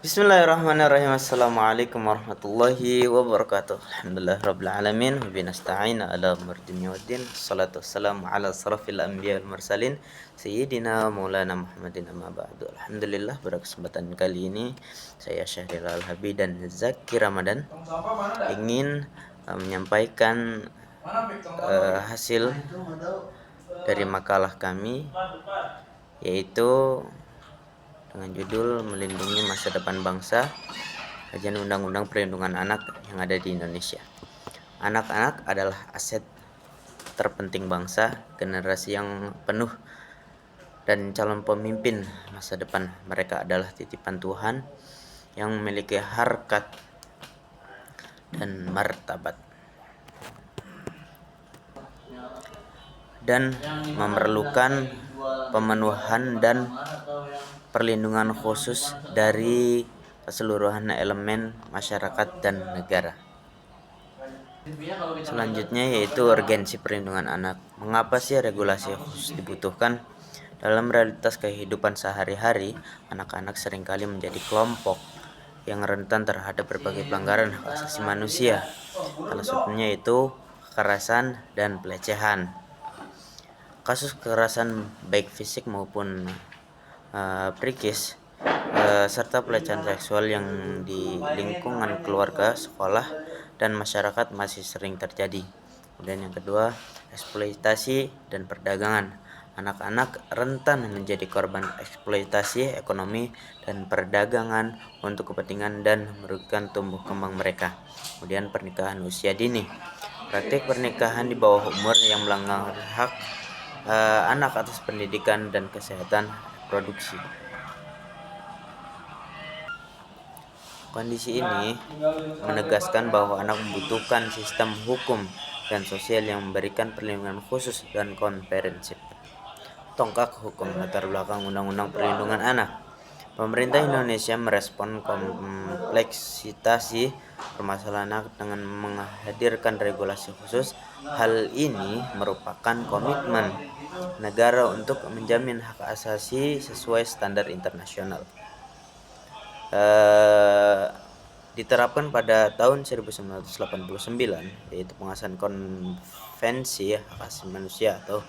Bismillahirrahmanirrahim. Assalamualaikum warahmatullahi wabarakatuh. Alhamdulillah rabbil alamin wa binasta'in ala umur dunya waddin. Salatu wassalamu ala asrafil anbiya wal mursalin sayyidina maulana Muhammadin amma ba'du. Alhamdulillah, pada kesempatan kali ini saya Syahril Al-Habi dan Zaki Ramadan ingin menyampaikan hasil dari makalah kami, yaitu dengan judul Melindungi Masa Depan Bangsa, Kajian Undang-Undang Perlindungan Anak yang ada di Indonesia. Anak-anak adalah aset terpenting bangsa, generasi yang penuh dan calon pemimpin masa depan. Mereka adalah titipan Tuhan yang memiliki harkat dan martabat dan memerlukan pemenuhan dan perlindungan khusus dari keseluruhan elemen masyarakat dan negara. Selanjutnya yaitu urgensi perlindungan anak. Mengapa sih regulasi khusus dibutuhkan? Dalam realitas kehidupan sehari-hari, anak-anak seringkali menjadi kelompok yang rentan terhadap berbagai pelanggaran hak asasi manusia. Salah satunya yaitu kekerasan dan pelecehan. Kasus kekerasan baik fisik maupun psikis serta pelecehan seksual yang di lingkungan keluarga, sekolah, dan masyarakat masih sering terjadi. Kemudian yang kedua, eksploitasi dan perdagangan. Anak-anak rentan menjadi korban eksploitasi ekonomi dan perdagangan untuk kepentingan dan merugikan tumbuh kembang mereka. Kemudian pernikahan usia dini. Praktik pernikahan di bawah umur yang melanggar hak anak atas pendidikan dan kesehatan reproduksi. Kondisi ini menegaskan bahwa anak membutuhkan sistem hukum dan sosial yang memberikan perlindungan khusus dan komprehensif. Tonggak hukum latar belakang Undang-Undang Perlindungan Anak. Pemerintah Indonesia merespon kompleksitas permasalahan anak dengan menghadirkan regulasi khusus. Hal ini merupakan komitmen negara untuk menjamin hak asasi sesuai standar internasional. Diterapkan pada tahun 1989, yaitu pengesahan Konvensi Hak Asasi Manusia atau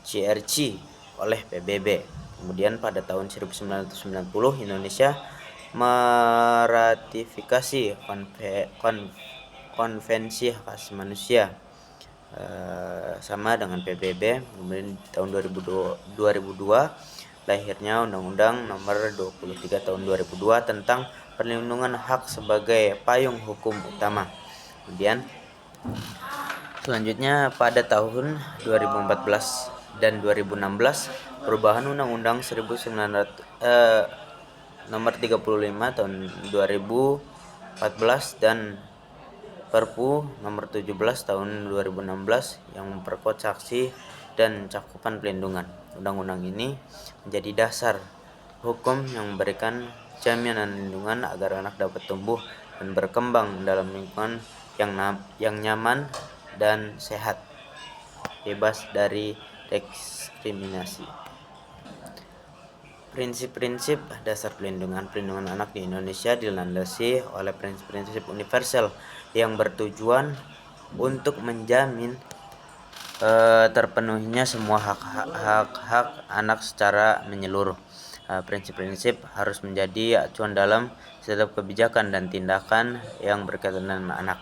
CRC oleh PBB. Kemudian pada tahun 1990 Indonesia meratifikasi Konvensi Hak Asasi Manusia sama dengan PBB. Kemudian tahun 2002 lahirnya Undang-Undang Nomor 23 Tahun 2002 tentang perlindungan hak sebagai payung hukum utama. Kemudian selanjutnya pada tahun 2014 dan 2016 perubahan Undang-Undang Nomor 35 Tahun 2014 dan Perpu Nomor 17 Tahun 2016 yang memperkuat saksi dan cakupan pelindungan. Undang-undang ini menjadi dasar hukum yang memberikan jaminan lindungan agar anak dapat tumbuh dan berkembang dalam lingkungan yang nyaman dan sehat, bebas dari diskriminasi. Prinsip-prinsip dasar perlindungan anak di Indonesia dilandasi oleh prinsip-prinsip universal yang bertujuan untuk menjamin terpenuhinya semua hak anak secara menyeluruh. Prinsip-prinsip harus menjadi acuan dalam setiap kebijakan dan tindakan yang berkaitan dengan anak.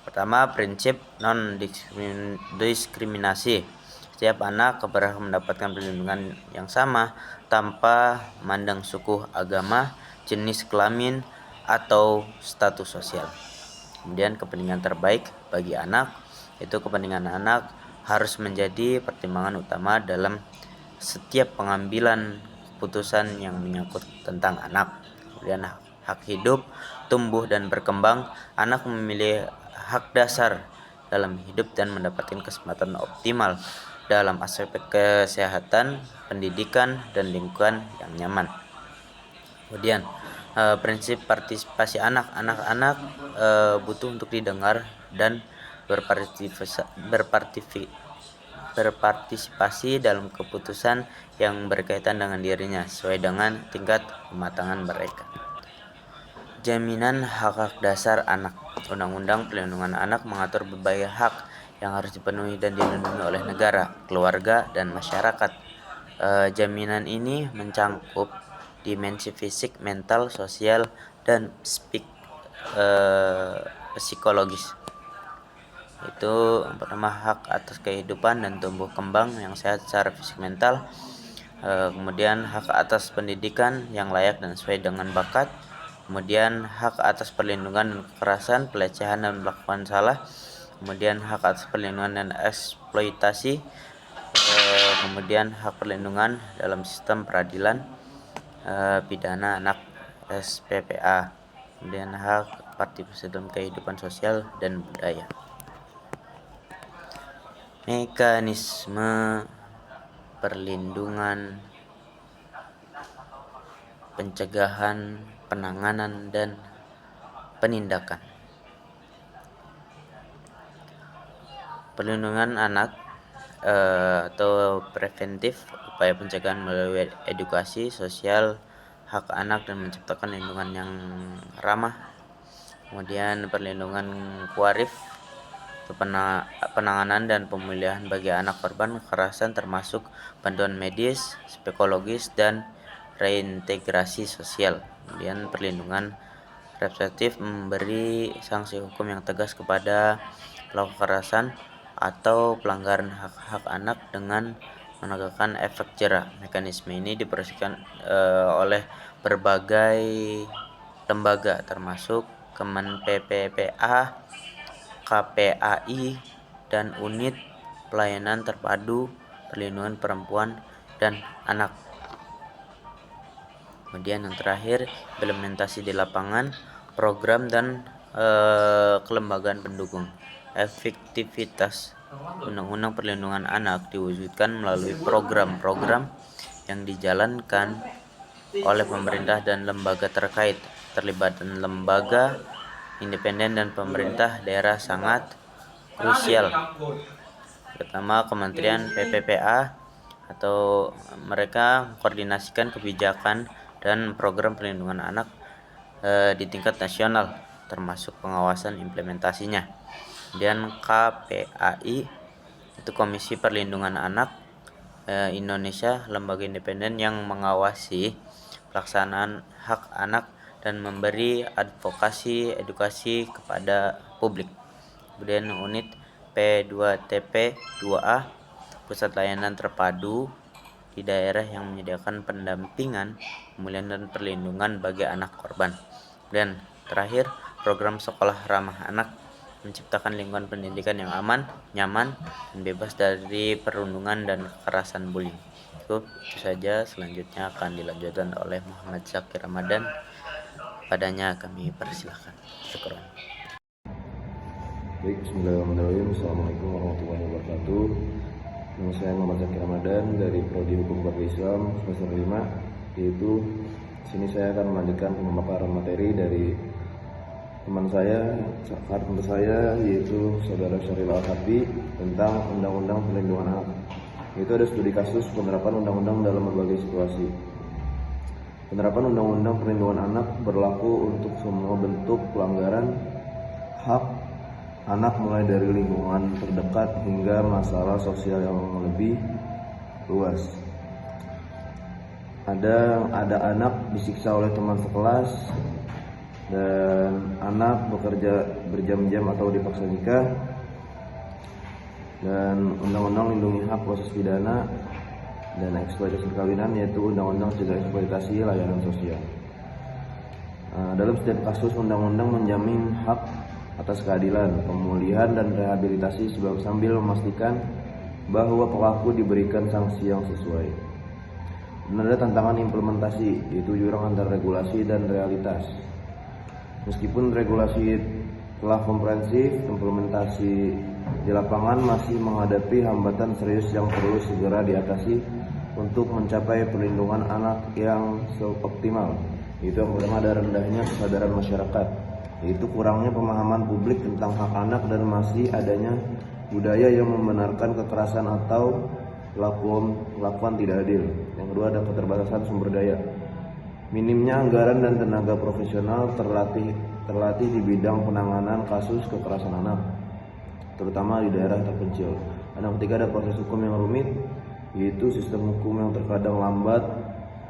Pertama, prinsip non-diskriminasi. Setiap anak berhak mendapatkan perlindungan yang sama tanpa mandang suku, agama, jenis kelamin, atau status sosial. Kemudian kepentingan terbaik bagi anak, yaitu kepentingan anak harus menjadi pertimbangan utama dalam setiap pengambilan keputusan yang menyangkut tentang anak. Kemudian hak hidup, tumbuh dan berkembang. Anak memiliki hak dasar dalam hidup dan mendapatkan kesempatan optimal dalam aspek kesehatan, pendidikan, dan lingkungan yang nyaman. Kemudian prinsip partisipasi anak. Anak-anak butuh untuk didengar dan berpartisipasi dalam keputusan yang berkaitan dengan dirinya sesuai dengan tingkat kematangan mereka. Jaminan hak-hak dasar anak. Undang-Undang Perlindungan Anak mengatur berbagai hak yang harus dipenuhi dan dilindungi oleh negara, keluarga, dan masyarakat. Jaminan ini mencangkup dimensi fisik, mental, sosial, dan psikologis. Itu yang pertama, hak atas kehidupan dan tumbuh kembang yang sehat secara fisik mental. Kemudian hak atas pendidikan yang layak dan sesuai dengan bakat. Kemudian hak atas perlindungan dan kekerasan, pelecehan dan melakukan salah. Kemudian hak atas perlindungan dan eksploitasi. Kemudian hak perlindungan dalam sistem peradilan pidana anak SPPA. Kemudian hak partisipasi dalam kehidupan sosial dan budaya. Mekanisme perlindungan, pencegahan, penanganan, dan penindakan. Perlindungan anak atau preventif, upaya pencegahan melalui edukasi sosial hak anak dan menciptakan lingkungan yang ramah. Kemudian perlindungan kuarif, penanganan dan pemulihan bagi anak korban kekerasan termasuk bantuan medis, psikologis, dan reintegrasi sosial. Kemudian perlindungan represif, memberi sanksi hukum yang tegas kepada pelaku kekerasan atau pelanggaran hak-hak anak dengan menegakkan efek jera. Mekanisme ini diproses oleh berbagai lembaga termasuk Kemen PPPA, KPAI, dan Unit Pelayanan Terpadu Perlindungan Perempuan dan Anak. Kemudian yang terakhir, implementasi di lapangan, program dan kelembagaan pendukung. Efektivitas Undang-Undang Perlindungan Anak diwujudkan melalui program-program yang dijalankan oleh pemerintah dan lembaga terkait. Terlibatan lembaga independen dan pemerintah daerah sangat krusial. Pertama, Kementerian PPPA atau mereka mengkoordinasikan kebijakan dan program perlindungan anak di tingkat nasional, termasuk pengawasan implementasinya. Kemudian KPAI itu Komisi Perlindungan Anak Indonesia, lembaga independen yang mengawasi pelaksanaan hak anak dan memberi advokasi edukasi kepada publik. Kemudian unit P2TP 2A, Pusat Layanan Terpadu di daerah yang menyediakan pendampingan, pemulihan dan perlindungan bagi anak korban. Dan terakhir, program sekolah ramah anak, menciptakan lingkungan pendidikan yang aman, nyaman, dan bebas dari perundungan dan kekerasan bullying. Itu saja, selanjutnya akan dilanjutkan oleh Muhammad Zakir Ramadan. Padanya kami persilahkan. Syukran. Baik, bismillahirrahmanirrahim. Assalamualaikum warahmatullahi wabarakatuh. Nama saya Muhammad Zakir Ramadan dari Prodi Hukum Keluarga Islam semester 5. Yaitu sini saya akan melanjutkan pemaparan materi dari teman saya, partner saya, yaitu Saudara Syahril Al-Habib tentang Undang-Undang Perlindungan Anak. Itu ada studi kasus penerapan undang-undang dalam berbagai situasi. Penerapan Undang-Undang Perlindungan Anak berlaku untuk semua bentuk pelanggaran hak anak, mulai dari lingkungan terdekat hingga masalah sosial yang lebih luas. Ada anak disiksa oleh teman sekelas, dan anak bekerja berjam-jam atau dipaksa nikah, dan Undang-Undang Lindungi Hak Proses Pidana dan Eksploitasi Perkawinan, yaitu Undang-Undang Cegah Eksploitasi Layanan Sosial. Dalam setiap kasus, undang-undang menjamin hak atas keadilan, pemulihan, dan rehabilitasi sambil memastikan bahwa pelaku diberikan sanksi yang sesuai. Dan ada tantangan implementasi, yaitu jurang antara regulasi dan realitas. Meskipun regulasi telah komprehensif, implementasi di lapangan masih menghadapi hambatan serius yang perlu segera diatasi untuk mencapai perlindungan anak yang optimal. Itu yang pertama, ada rendahnya kesadaran masyarakat, yaitu kurangnya pemahaman publik tentang hak anak dan masih adanya budaya yang membenarkan kekerasan atau perlakuan tidak adil. Yang kedua, ada keterbatasan sumber daya. Minimnya anggaran dan tenaga profesional terlatih di bidang penanganan kasus kekerasan anak, terutama di daerah terpencil. Dan yang ketiga, ada proses hukum yang rumit, yaitu sistem hukum yang terkadang lambat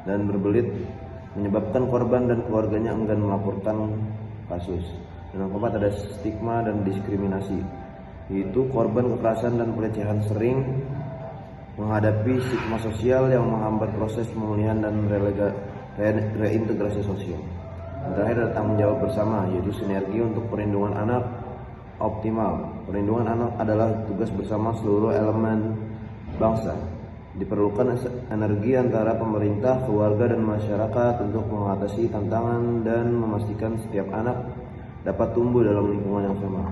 dan berbelit, menyebabkan korban dan keluarganya enggan melaporkan kasus. Dan yang keempat, ada stigma dan diskriminasi, yaitu korban kekerasan dan pelecehan sering menghadapi stigma sosial yang menghambat proses pemulihan dan reintegrasi sosial. Dan terakhir, ada tanggung jawab bersama, yaitu sinergi untuk perlindungan anak optimal. Perlindungan anak adalah tugas bersama seluruh elemen bangsa. Diperlukan energi antara pemerintah, keluarga, dan masyarakat untuk mengatasi tantangan dan memastikan setiap anak dapat tumbuh dalam lingkungan yang sama.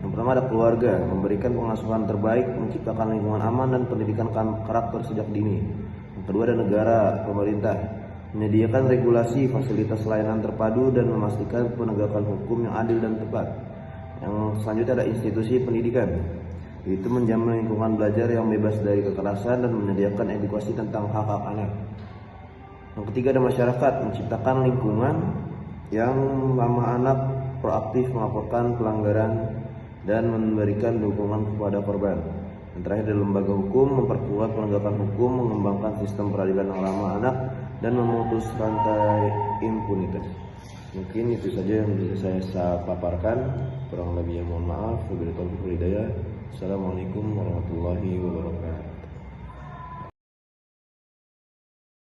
Yang pertama, ada keluarga, memberikan pengasuhan terbaik, menciptakan lingkungan aman dan pendidikan karakter sejak dini. Yang kedua, ada negara, pemerintah, menyediakan regulasi, fasilitas layanan terpadu, dan memastikan penegakan hukum yang adil dan tepat. Yang selanjutnya, ada institusi pendidikan, yaitu menjamin lingkungan belajar yang bebas dari kekerasan dan menyediakan edukasi tentang hak-hak anak. Yang ketiga, ada masyarakat, menciptakan lingkungan yang ramah anak, proaktif melaporkan pelanggaran, dan memberikan dukungan kepada korban. Dan terakhir, ada lembaga hukum, memperkuat penegakan hukum, mengembangkan sistem peradilan yang ramah anak, dan memutus rantai impunitas. Mungkin itu saja yang bisa saya paparkan. Kurang lebihnya mohon maaf. Wabillahi taufiq wal hidayah. Assalamualaikum warahmatullahi wabarakatuh.